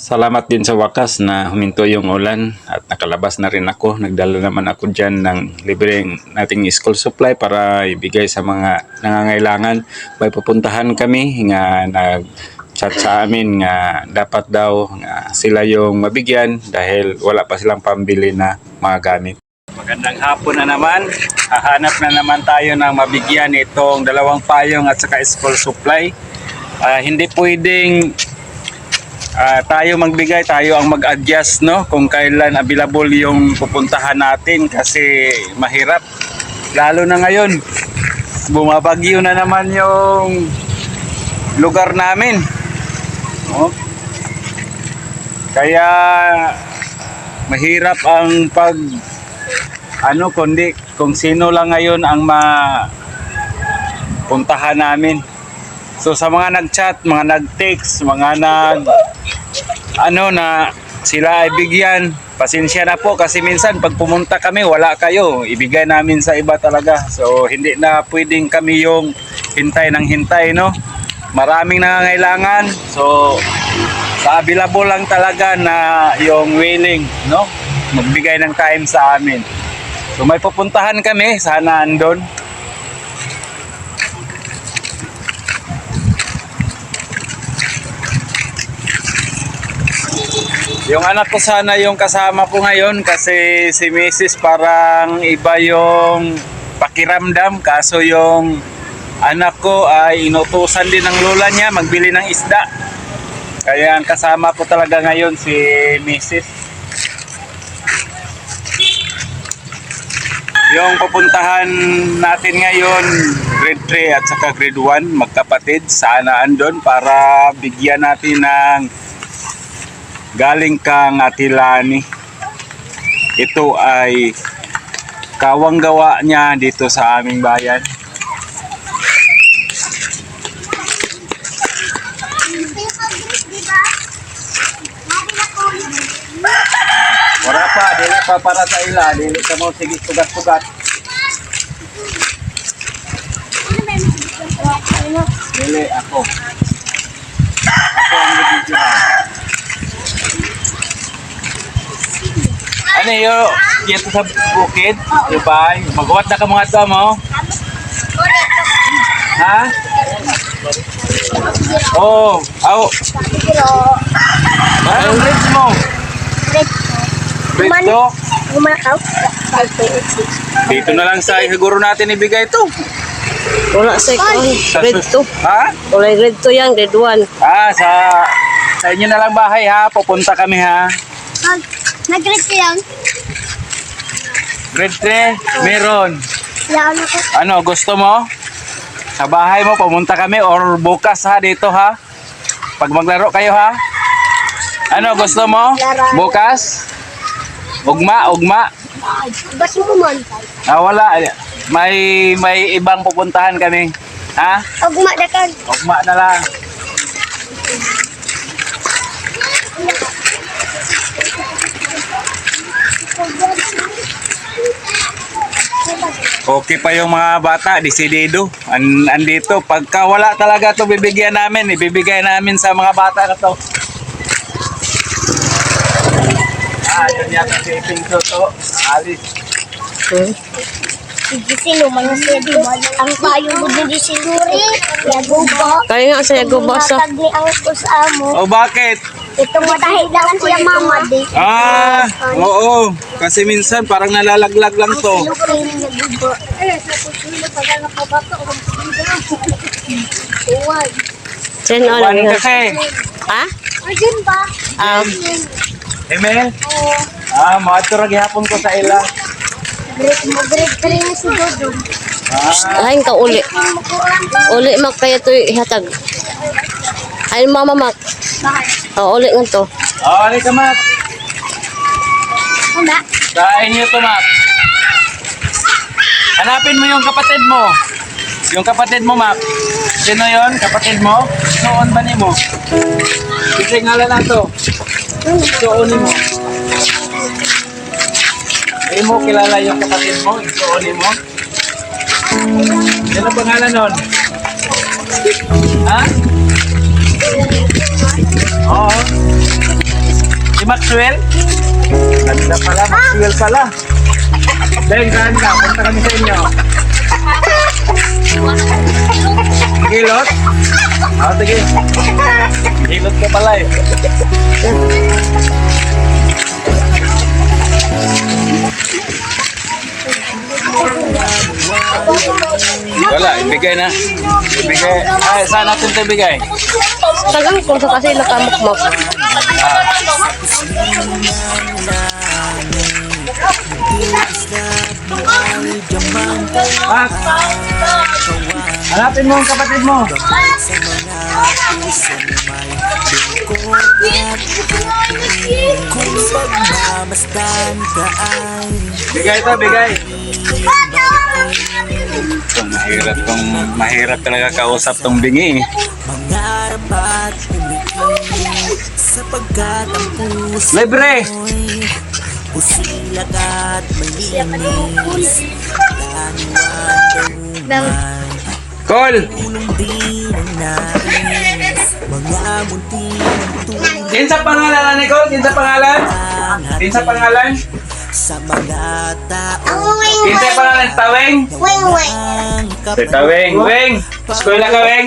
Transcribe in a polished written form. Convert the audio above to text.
Salamat din sa wakas na huminto yung ulan at nakalabas na rin ako. Nagdala naman ako dyan ng libreng nating school supply para ibigay sa mga nangangailangan. May pupuntahan kami nga nag-chat sa amin nga dapat daw nga sila yung mabigyan dahil wala pa silang pambili na mga gamit. Magandang hapon na naman. Hahanap na naman tayo ng mabigyan itong 2 payong at saka school supply. Hindi pwedeng tayo magbigay, tayo ang mag-adjust, no, kung kailan available yung pupuntahan natin kasi mahirap lalo na ngayon bumabagyo na naman yung lugar namin, no? Kaya mahirap ang kundi kung sino lang ngayon ang mapuntahan namin. So sa mga nag-chat, mga nag-text, mga na sila ay bigyan, pasensya na po kasi minsan pag pumunta kami wala kayo, ibigay namin sa iba talaga. So hindi na pwedeng kami yung hintay ng hintay, no? Maraming nangangailangan. So sa available lang talaga na yung willing, no, magbigay ng time sa amin. So may pupuntahan kami, sana andon. Yung anak ko sana yung kasama ko ngayon kasi si Mrs. parang iba yung pakiramdam, kaso yung anak ko ay inutusan din ng lola niya magbili ng isda. Kaya ang kasama ko talaga ngayon si Mrs. Yung pupuntahan natin ngayon, grade 3 at saka grade 1, magkapatid, sana andon para bigyan natin ng galing kang Atilani. Ito ay kawang gawa niya dito sa aming bayan. Wala pa, dili pa para sa ila, dili ka mo sige sugat-sugat. Dili ako. Ako ang bibigyan. Ano yun? Dito sa bukid? Diba? Magawat na ka mga ito mo? Ha? Oo. Oh. Anong grades mo? Grade 2? Dito na lang sa siguro natin ibigay ito. Wala sa grade 2. Ha? Wala grade 2 yan, grade 1. Sa inyo na lang bahay ha. Pupunta kami ha. Nag-grade ko yan. Grade 3? Meron. Yan ako. Ano, gusto mo? Sa bahay mo, pumunta kami or bukas ha, dito ha? Pag maglaro kayo ha? Ano, gusto mo? Bukas? Ugma? Bas mo man. Wala. May ibang pupuntahan kami. Ha? Ugma na kan. Ugma na lang. Okay pa yung mga bata, desidido. Andito, pagka wala talaga to bibigyan namin, ibibigay namin sa mga bata na to. Yun yata si Iping to. Alis. Sige sino, mga sedi. Ang payo mo din si Luri. Yagubo. Kaya nga sa Yagubo sa... Matag ni ang kusamo. O bakit? Itong matahid lang siya mama di. Oo. Kasi minsan parang nalalaglag lang to. Yagubo. Sa kusilo pag nakabato. Uwag. Sen, Juan kasi. Ha? Arjun ba? Emel? Oo. Maturag hapon ko sa ila. Grade 3 na si Dodong. Lain ka uli. Uli mak kaya to ihatag. Ay mama mak. Bakit? Uli nga to. Alay ka, Mat. Ano? Kain niyo to, Mat. Hanapin mo yung kapatid mo. Yung kapatid mo, Mat. Sino yon? Kapatid mo? Noon ba ni mo? Kasi ngalan na to. Noon mo. Ay mo kilala yung kapatid mo, isuonin mo. Ano pangalan nun? Ha? Oo. Si Maxwell? Ganda pala, Maxwell pala. Dahil saan ka? Punta kami sa inyo. Hilot? Ah, sige. Hilot ka pala eh. Wala, ibigay na. Ibigay. Ay, saan natin ito ibigay? Tagang ko sa kasi nakamukmak. Max! Hanapin mo ang kapatid mo. Bigay ito, bigay. Mahirap talaga kausap tong bingi. Libre! Usilag at malinis Call! Tulong din ang nais Mga munting tulong Kinsa pangalan, Nicole? Kinsa pangalan? Kinsa pangalan? Sa mga tao Kinsa pangalan? Taweng? Weng, weng. ang Si Taweng. Weng! Eskwela ka, Weng?